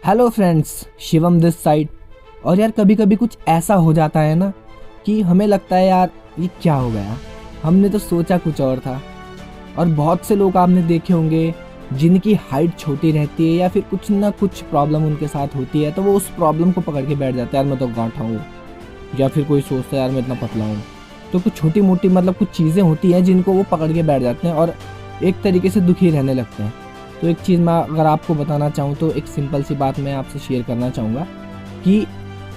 Hello friends, Shivam this side. और यार कभी कभी कुछ ऐसा हो जाता है ना कि हमें लगता है यार ये क्या हो गया, हमने तो सोचा कुछ और था। और बहुत से लोग आपने देखे होंगे जिनकी हाइट छोटी रहती है या फिर कुछ ना कुछ प्रॉब्लम उनके साथ होती है, तो वो उस प्रॉब्लम को पकड़ के बैठ जाते हैं, यार मैं तो गांठा हूँ। या फिर कोई सोचता है यार मैं इतना पतला हूँ। तो कुछ छोटी मोटी कुछ चीज़ें होती हैं जिनको वो पकड़ के बैठ जाते हैं और एक तरीके से दुखी रहने लगते हैं। तो एक चीज़ मैं अगर आपको बताना चाहूँ तो एक सिंपल सी बात मैं आपसे शेयर करना चाहूँगा कि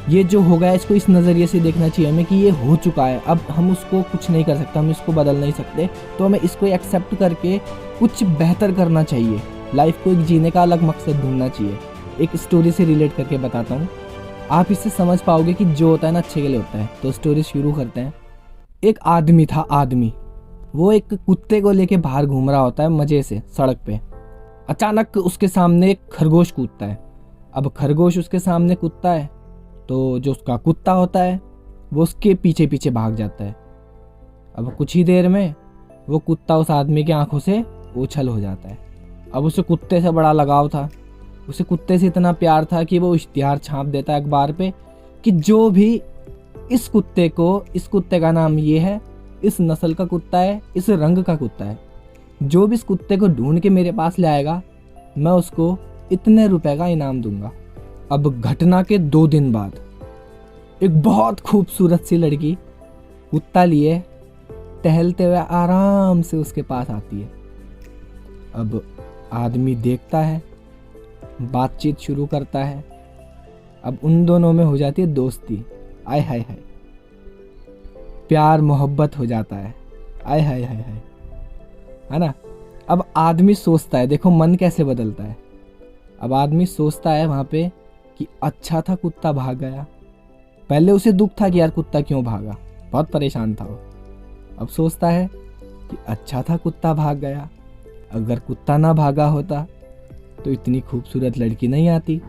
ये जो हो गया इसको इस नज़रिए से देखना चाहिए हमें कि ये हो चुका है, अब हम उसको कुछ नहीं कर सकते, हम इसको बदल नहीं सकते। तो हमें इसको एक्सेप्ट करके कुछ बेहतर करना चाहिए, लाइफ को एक जीने का अलग मकसद ढूंढना चाहिए। एक स्टोरी से रिलेट करके बताता हूँ, आप इससे समझ पाओगे कि जो होता है ना अच्छे के लिए होता है। तो स्टोरी शुरू करते हैं। एक आदमी था, वो एक कुत्ते को लेके बाहर घूम रहा होता है मज़े से सड़क पे। अचानक उसके सामने एक खरगोश कूदता है। अब खरगोश उसके सामने कूदता है तो जो उसका कुत्ता होता है वो उसके पीछे पीछे भाग जाता है। अब कुछ ही देर में वो कुत्ता उस आदमी की आंखों से ओझल हो जाता है। अब उसे कुत्ते से बड़ा लगाव था, उसे कुत्ते से इतना प्यार था कि वो इश्तिहार छाप देता है अखबार पे कि जो भी इस कुत्ते का नाम ये है, इस नस्ल का कुत्ता है, इस रंग का कुत्ता है, जो भी इस कुत्ते को ढूंढ के मेरे पास ले आएगा मैं उसको इतने रुपए का इनाम दूंगा। अब घटना के 2 दिन बाद एक बहुत खूबसूरत सी लड़की कुत्ता लिए टहलते हुए आराम से उसके पास आती है। अब आदमी देखता है, बातचीत शुरू करता है। अब उन दोनों में हो जाती है दोस्ती। आय हाय हाय, प्यार मोहब्बत हो जाता है। आय हाय हाय हाय, है ना। अब आदमी सोचता है, देखो मन कैसे बदलता है। अब आदमी सोचता है वहाँ पे कि अच्छा था कुत्ता भाग गया। पहले उसे दुख था कि यार कुत्ता क्यों भागा, बहुत परेशान था वो। अब सोचता है कि अच्छा था कुत्ता भाग गया, अगर कुत्ता ना भागा होता तो इतनी खूबसूरत लड़की नहीं आती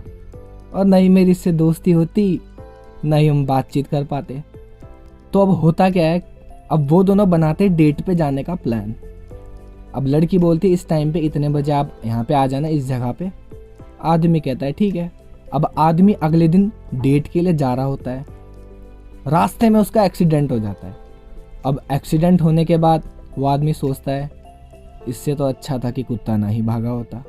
और न ही मेरी इससे दोस्ती होती, न ही हम बातचीत कर पाते। तो अब होता क्या है, अब वो दोनों बनाते डेट पे जाने का प्लान। अब लड़की बोलती इस टाइम पे इतने बजे आप यहाँ पे आ जाना, इस जगह पे। आदमी कहता है ठीक है। अब आदमी अगले दिन डेट के लिए जा रहा होता है, रास्ते में उसका एक्सीडेंट हो जाता है। अब एक्सीडेंट होने के बाद वो आदमी सोचता है इससे तो अच्छा था कि कुत्ता ना ही भागा होता,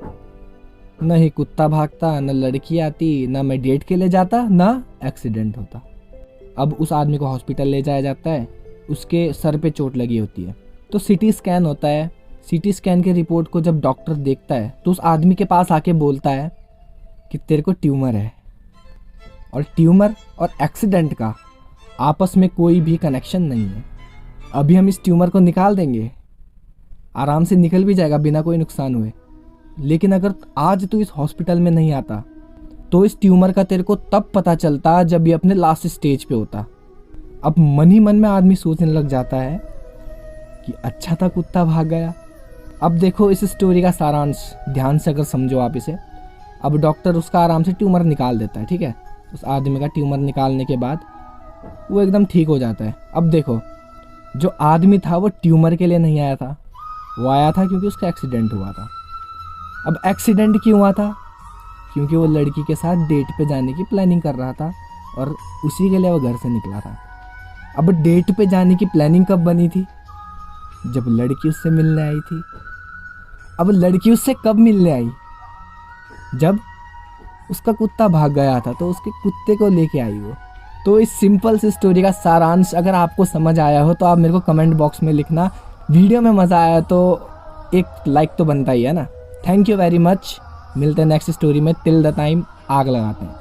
न ही कुत्ता भागता, न लड़की आती, ना मैं डेट के लिए जाता, ना एक्सीडेंट होता। अब उस आदमी को हॉस्पिटल ले जाया जाता है, उसके सर पे चोट लगी होती है। तो सीटी स्कैन होता है। सीटी स्कैन के रिपोर्ट को जब डॉक्टर देखता है तो उस आदमी के पास आके बोलता है कि तेरे को ट्यूमर है। और ट्यूमर और एक्सीडेंट का आपस में कोई भी कनेक्शन नहीं है। अभी हम इस ट्यूमर को निकाल देंगे, आराम से निकल भी जाएगा बिना कोई नुकसान हुए। लेकिन अगर आज तू इस हॉस्पिटल में नहीं आता तो इस ट्यूमर का तेरे को तब पता चलता जब ये अपने लास्ट स्टेज पे होता। अब मन ही मन में आदमी सोचने लग जाता है कि अच्छा था कुत्ता भाग गया। अब देखो इस स्टोरी का सारांश ध्यान से अगर समझो आप इसे। अब डॉक्टर उसका आराम से ट्यूमर निकाल देता है, ठीक है। उस आदमी का ट्यूमर निकालने के बाद वो एकदम ठीक हो जाता है। अब देखो जो आदमी था वो ट्यूमर के लिए नहीं आया था, वो आया था क्योंकि उसका एक्सीडेंट हुआ था। अब एक्सीडेंट क्यों हुआ था? क्योंकि वो लड़की के साथ डेट पे जाने की प्लानिंग कर रहा था और उसी के लिए वो घर से निकला था। अब डेट पे जाने की प्लानिंग कब बनी थी? जब लड़की उससे मिलने आई थी। अब लड़की उससे कब मिलने आई? जब उसका कुत्ता भाग गया था तो उसके कुत्ते को लेके आई वो। तो इस सिंपल सी स्टोरी का सारांश अगर आपको समझ आया हो तो आप मेरे को कमेंट बॉक्स में लिखना। वीडियो में मज़ा आया तो एक लाइक तो बनता ही है ना। Thank you very much. मिलते हैं नेक्स्ट स्टोरी में। टिल द टाइम आग लगाते हैं।